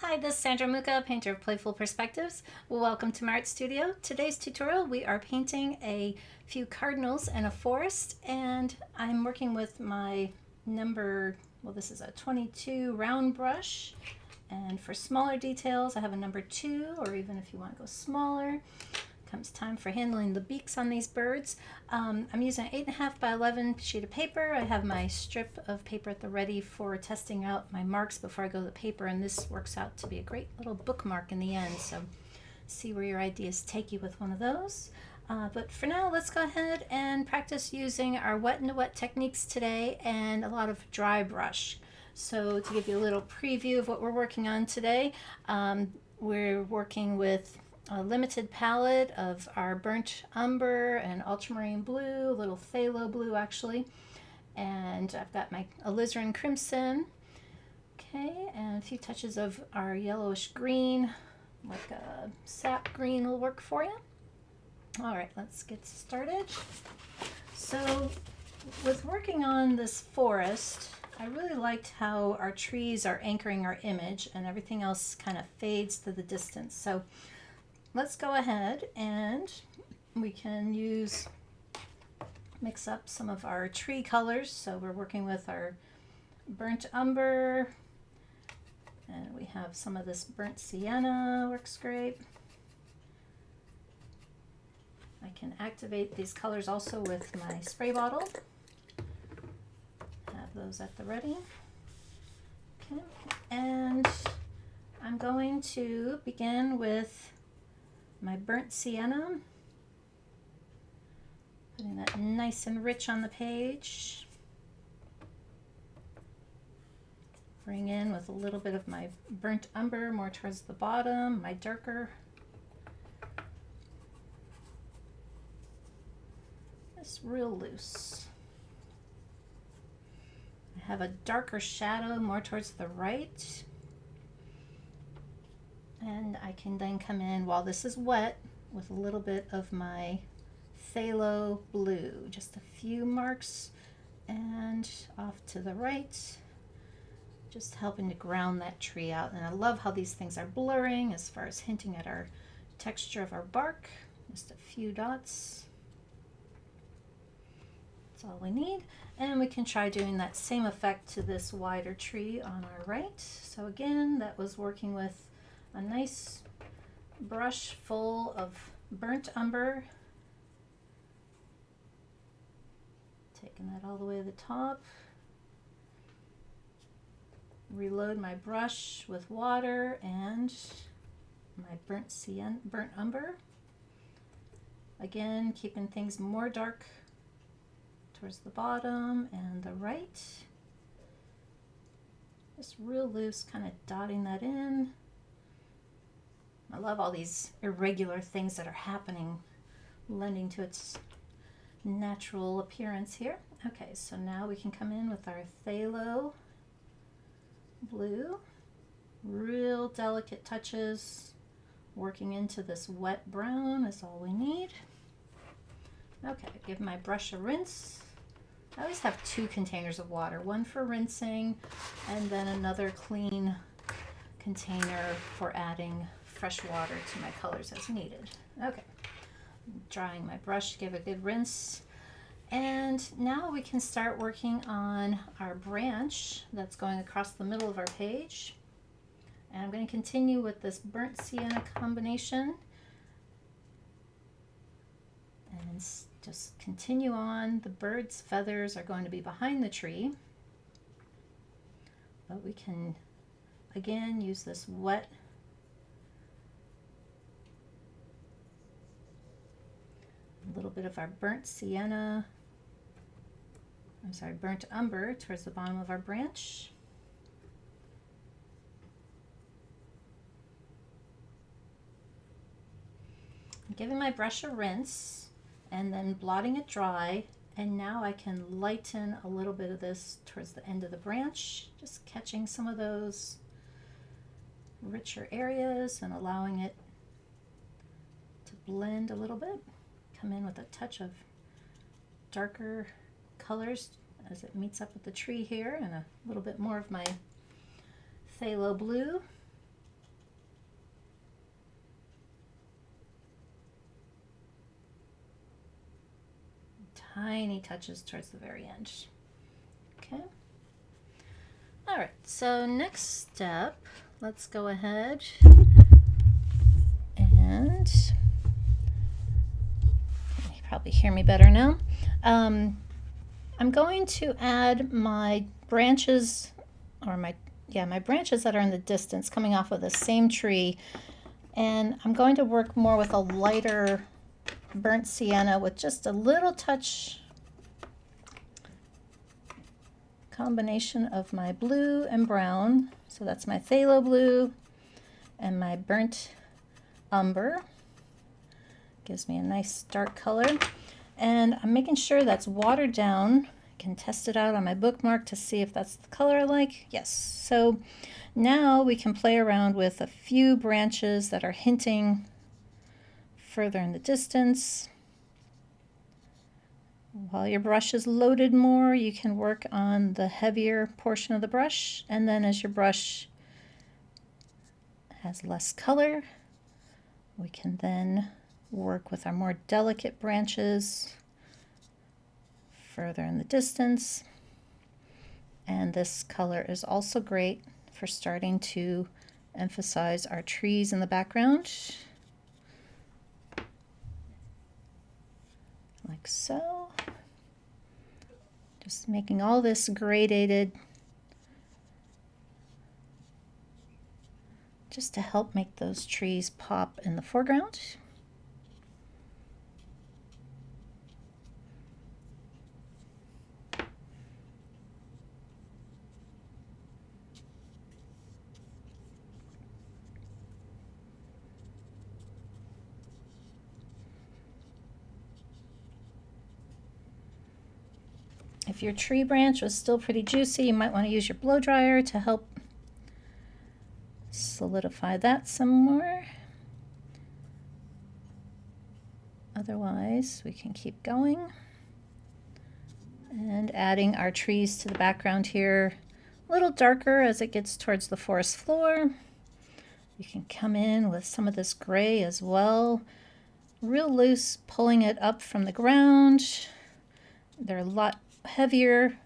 Hi, this is Sandra Mucha, painter of Playful Perspectives. Welcome to my art studio. Today's tutorial, we are painting a few cardinals and a forest, and I'm working with my this is a 22 round brush. And for smaller details, I have a number 2, or even if you want to go smaller. Comes time for handling the beaks on these birds. I'm using an 8.5 by 11 sheet of paper. I have my strip of paper at the ready for testing out my marks before I go to the paper, and this works out to be a great little bookmark in the end, so see where your ideas take you with one of those. But for now, let's go ahead and practice using our wet and wet techniques today and a lot of dry brush. So to give you a little preview of what we're working on today, we're working with a limited palette of our burnt umber and ultramarine blue, a little phthalo blue actually, and I've got my alizarin crimson, okay, and a few touches of our yellowish green, like a sap green will work for you. All right, let's get started. So with working on this forest, I really liked how our trees are anchoring our image and everything else kind of fades to the distance. So let's go ahead and we can mix up some of our tree colors. So we're working with our burnt umber, and we have some of this burnt sienna, works great. I can activate these colors also with my spray bottle. Have those at the ready. Okay, and I'm going to begin with my burnt sienna, putting that nice and rich on the page. Bring in with a little bit of my burnt umber more towards the bottom, my darker. It's real loose. I have a darker shadow more towards the right. And I can then come in while this is wet with a little bit of my phthalo blue, just a few marks and off to the right, just helping to ground that tree out. And I love how these things are blurring as far as hinting at our texture of our bark. Just a few dots. That's all we need. And we can try doing that same effect to this wider tree on our right. So again, that was working with a nice brush full of burnt umber, taking that all the way to the top. Reload my brush with water and my burnt umber. Again, keeping things more dark towards the bottom and the right. Just real loose, kind of dotting that in. I love all these irregular things that are happening, lending to its natural appearance here. Okay, so now we can come in with our phthalo blue. Real delicate touches, working into this wet brown is all we need. Okay, give my brush a rinse. I always have 2 containers of water, one for rinsing and then another clean container for adding fresh water to my colors as needed. Okay, drying my brush, give a good rinse. And now we can start working on our branch that's going across the middle of our page. And I'm going to continue with this burnt sienna combination. And just continue on. The bird's feathers are going to be behind the tree. But we can, again, use this wet little bit of our burnt umber towards the bottom of our branch. I'm giving my brush a rinse and then blotting it dry, and now I can lighten a little bit of this towards the end of the branch, just catching some of those richer areas and allowing it to blend a little bit. Come in with a touch of darker colors as it meets up with the tree here, and a little bit more of my phthalo blue. tiny touches towards the very end. Okay. All right, so next step, let's go ahead and you probably hear me better now. I'm going to add my branches, or my branches that are in the distance coming off of the same tree, and I'm going to work more with a lighter burnt sienna with just a little touch combination of my blue and brown. So that's my phthalo blue and my burnt umber. Gives me a nice dark color. And I'm making sure that's watered down. I can test it out on my bookmark to see if that's the color I like. Yes. So now we can play around with a few branches that are hinting further in the distance. While your brush is loaded more, you can work on the heavier portion of the brush, and then as your brush has less color, we can then work with our more delicate branches further in the distance. And this color is also great for starting to emphasize our trees in the background, like so. Just making all this gradated just to help make those trees pop in the foreground. If your tree branch was still pretty juicy, you might want to use your blow dryer to help solidify that some more. Otherwise, we can keep going and adding our trees to the background here a little darker as it gets towards the forest floor. You can come in with some of this gray as well, real loose, pulling it up from the ground. They're a lot heavier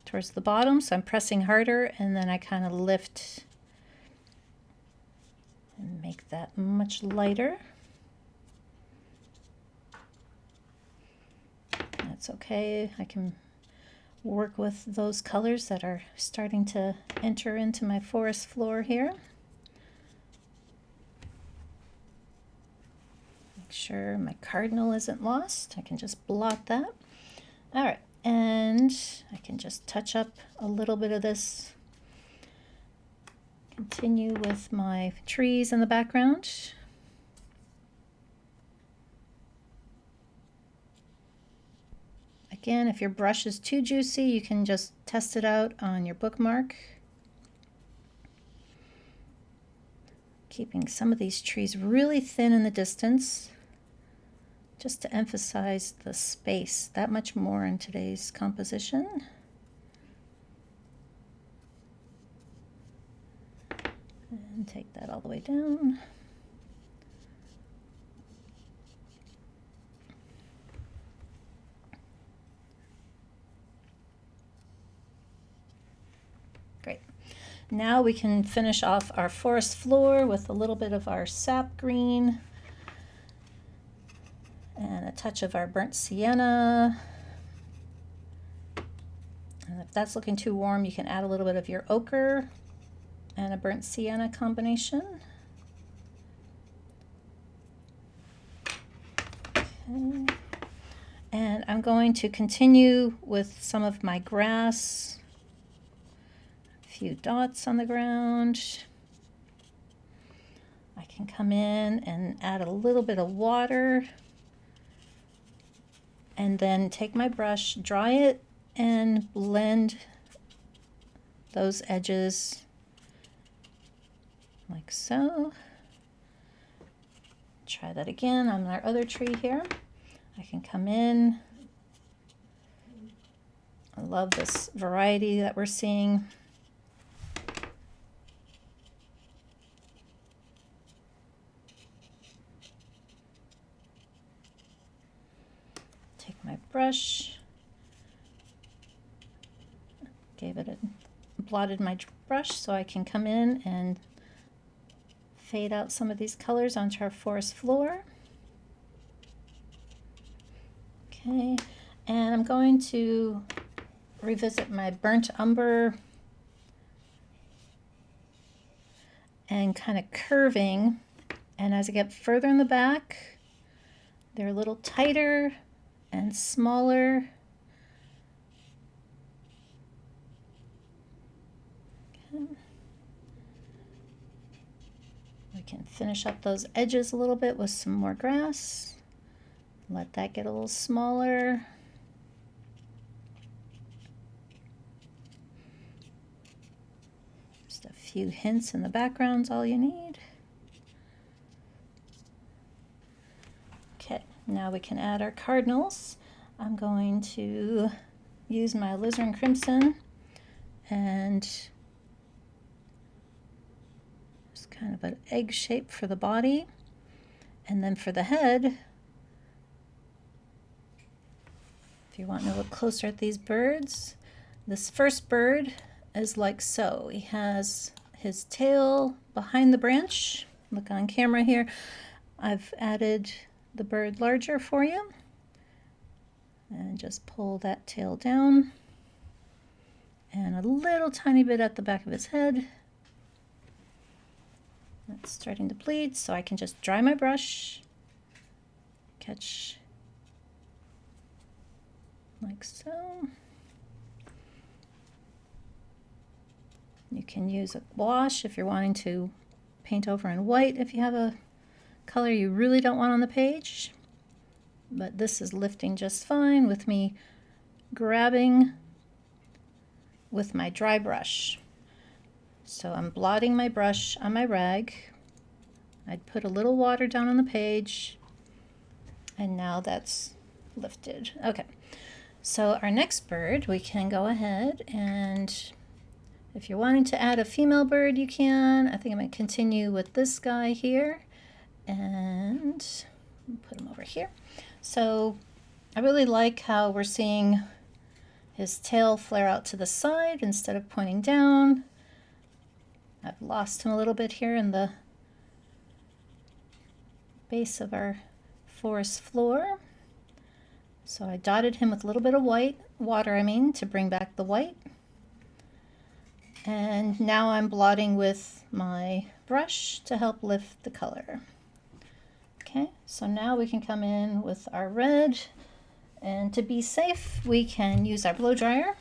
towards the bottom, so I'm pressing harder, and then I kind of lift and make that much lighter. That's okay. I can work with those colors that are starting to enter into my forest floor here. Make sure my cardinal isn't lost. I can just blot that. All right, and I can just touch up a little bit of this. Continue with my trees in the background. Again, if your brush is too juicy, you can just test it out on your bookmark. Keeping some of these trees really thin in the distance, just to emphasize the space that much more in today's composition. And take that all the way down. Great. Now we can finish off our forest floor with a little bit of our sap green and a touch of our burnt sienna. And if that's looking too warm, you can add a little bit of your ochre and a burnt sienna combination. Okay. And I'm going to continue with some of my grass, a few dots on the ground. I can come in and add a little bit of water, and then take my brush, dry it, and blend those edges like so. Try that again on our other tree here. I can come in. I love this variety that we're seeing. brush. Blotted my brush so I can come in and fade out some of these colors onto our forest floor. Okay, and I'm going to revisit my burnt umber and kind of curving, and as I get further in the back, they're a little tighter and smaller. Okay. We can finish up those edges a little bit with some more grass. Let that get a little smaller. Just a few hints in the background's all you need. Okay, now we can add our cardinals. I'm going to use my alizarin crimson and just kind of an egg shape for the body. And then for the head, if you want to look closer at these birds, this first bird is like so. He has his tail behind the branch. Look on camera here. I've added the bird larger for you. And just pull that tail down. And a little tiny bit at the back of his head. That's starting to bleed, so I can just dry my brush, catch like so. You can use a wash if you're wanting to paint over in white if you have a color you really don't want on the page. But this is lifting just fine with me grabbing with my dry brush. So I'm blotting my brush on my rag. I'd put a little water down on the page, and now that's lifted. Okay, so our next bird, we can go ahead and if you're wanting to add a female bird, you can. I think I'm going to continue with this guy here and put him over here. So I really like how we're seeing his tail flare out to the side instead of pointing down. I've lost him a little bit here in the base of our forest floor. So I dotted him with a little bit of water, to bring back the white. And now I'm blotting with my brush to help lift the color. Okay, so now we can come in with our red, and to be safe, we can use our blow dryer.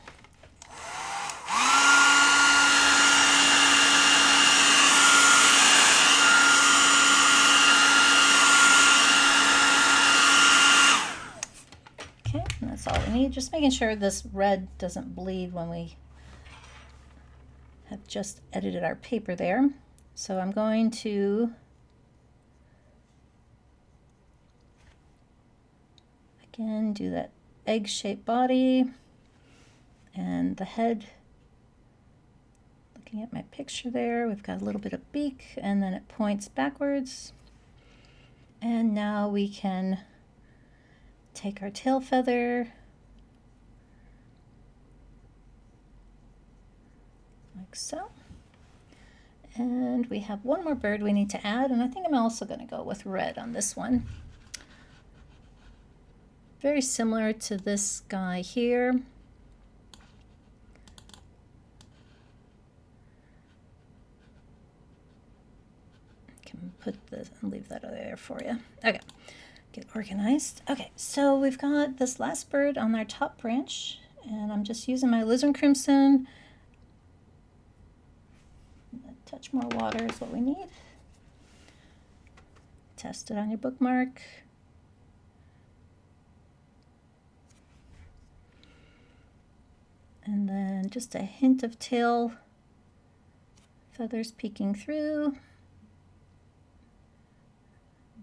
Okay, and that's all we need. Just making sure this red doesn't bleed when we have just edited our paper there. So I'm going to again do that egg-shaped body and the head. Looking at my picture there, we've got a little bit of beak and then it points backwards. And now we can take our tail feather like so. And we have one more bird we need to add, and I think I'm also going to go with red on this one. Very similar to this guy here. I can put this and leave that over there for you. Okay, get organized. Okay, so we've got this last bird on our top branch, and I'm just using my alizarin crimson. A touch more water is what we need. Test it on your bookmark. And then just a hint of tail feathers peeking through.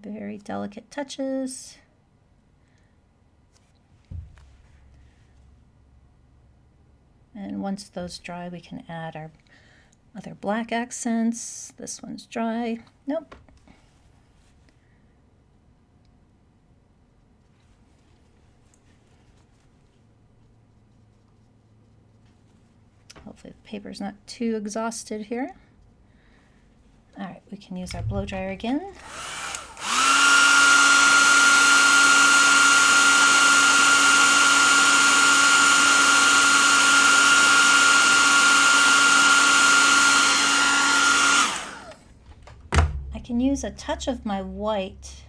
Very delicate touches. And once those dry, we can add our other black accents. This one's dry. Nope. Hopefully the paper's not too exhausted here. All right, we can use our blow dryer again. I can use a touch of my white.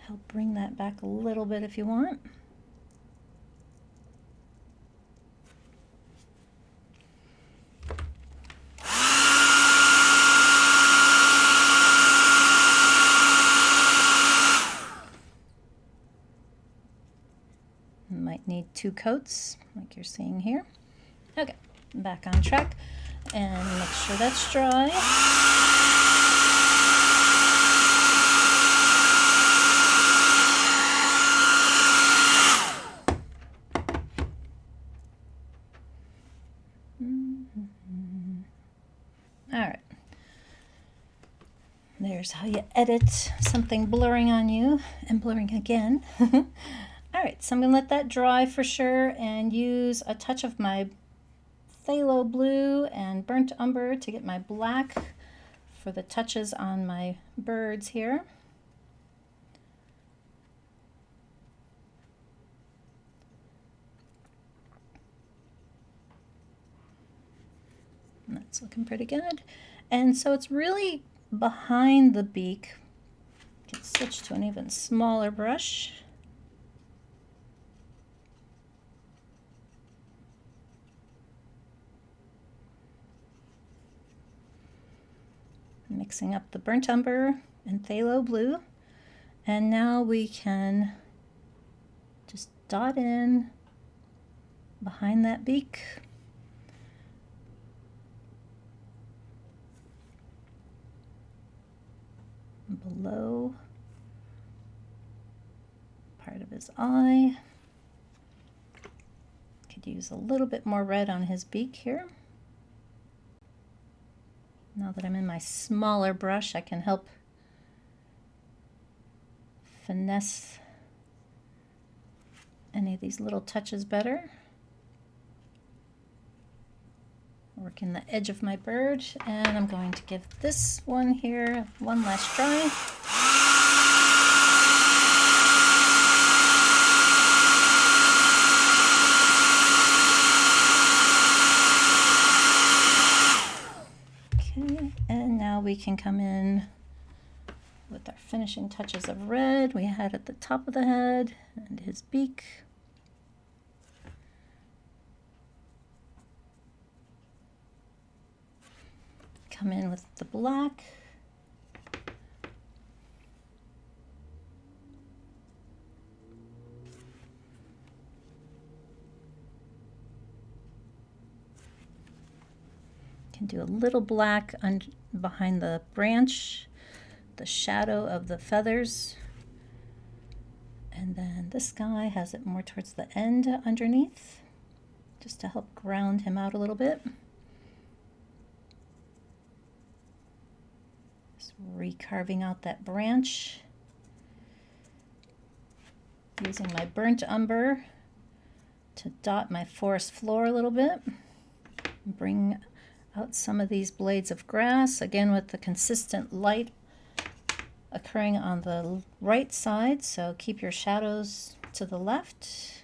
Help bring that back a little bit if you want. Might need 2 coats like you're seeing here. Okay, back on track, and make sure that's dry. All right. There's how you edit something blurring on you and blurring again. All right, so I'm going to let that dry for sure and use a touch of my phthalo blue and burnt umber to get my black for the touches on my birds here. And that's looking pretty good. And so it's really behind the beak. You can switch to an even smaller brush. Mixing up the burnt umber and phthalo blue, and now we can just dot in behind that beak, below part of his eye. Could use a little bit more red on his beak here. Now that I'm in my smaller brush, I can help finesse any of these little touches better. Working the edge of my bird, and I'm going to give this one here one last try. And now we can come in with our finishing touches of red we had at the top of the head and his beak. Come in with the black. Can do a little black behind the branch, the shadow of the feathers. And then this guy has it more towards the end underneath, just to help ground him out a little bit. Just recarving out that branch. Using my burnt umber to dot my forest floor a little bit. Bring out some of these blades of grass, again with the consistent light occurring on the right side, so keep your shadows to the left.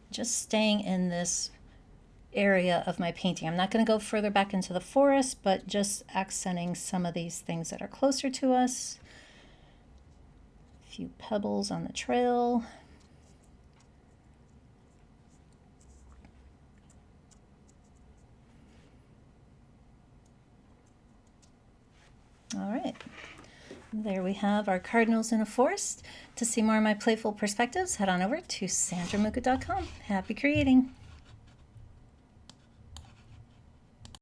Just staying in this area of my painting. I'm not going to go further back into the forest, but just accenting some of these things that are closer to us. A few pebbles on the trail. All right, there we have our cardinals in a forest. To see more of my playful perspectives, head on over to sandramucha.com. Happy creating!